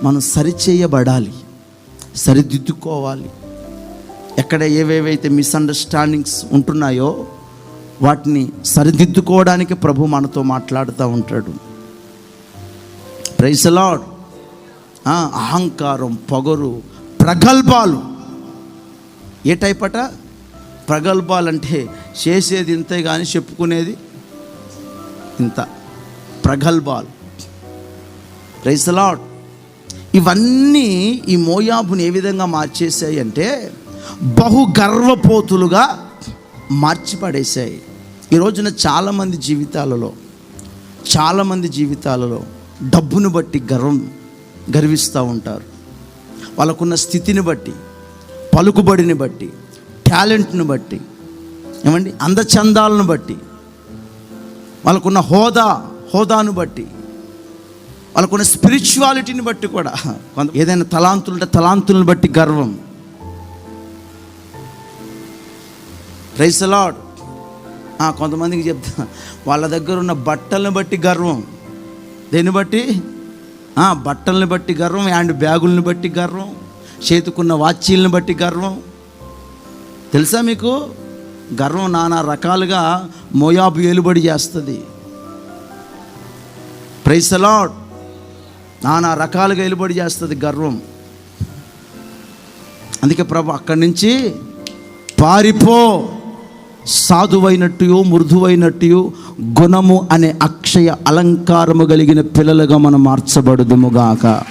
మనం సరిచేయబడాలి, సరిదిద్దుకోవాలి. ఎక్కడ ఏవేవైతే మిస్అండర్స్టాండింగ్స్ ఉంటున్నాయో వాటిని సరిదిద్దుకోవడానికి ప్రభు మనతో మాట్లాడుతూ ఉంటాడు. Praise the Lord. అహంకారం, పొగరు, ప్రగల్భాలు. ఏ టైప్ అట? ప్రగల్భాలు అంటే చేసేది ఇంతే కానీ చెప్పుకునేది ఇంత. ప్రగల్భాలు. Praise the Lord. ఇవన్నీ ఈ మోయాబుని ఏ విధంగా మార్చేశాయి అంటే బహు గర్వపోతులుగా మార్చిపడేశాయి. ఈ రోజున చాలామంది జీవితాలలో డబ్బును బట్టి గర్విస్తూ ఉంటారు. వాళ్ళకున్న స్థితిని బట్టి, పలుకుబడిని బట్టి, టాలెంట్ను బట్టి, ఏమండి, అందచందాలను బట్టి, వాళ్ళకున్న హోదాను బట్టి, వాళ్ళకున్న స్పిరిచువాలిటీని బట్టి కూడా, ఏదైనా తలాంతులను బట్టి గర్వం. Praise the Lord. కొంతమందికి చెప్తా, వాళ్ళ దగ్గర ఉన్న బట్టలను బట్టి గర్వం. దేన్ని బట్టి? బట్టలను బట్టి గర్వం, హ్యాండ్ బ్యాగులను బట్టి గర్వం, చేతుకున్న వాచీలను బట్టి గర్వం. తెలుసా మీకు? గర్వం నానా రకాలుగా మోయాబు ఏలుబడి చేస్తుంది. Praise the Lord. నానా రకాలుగా ఏలుబడి చేస్తుంది గర్వం. అందుకే ప్రభు అక్కడి నుంచి పారిపో, సాధువైనట్టు మృదువైనట్టు గుణము అనే అక్షయ అలంకారము కలిగిన పిల్లలుగా మనం మార్చబడుదుముగాక.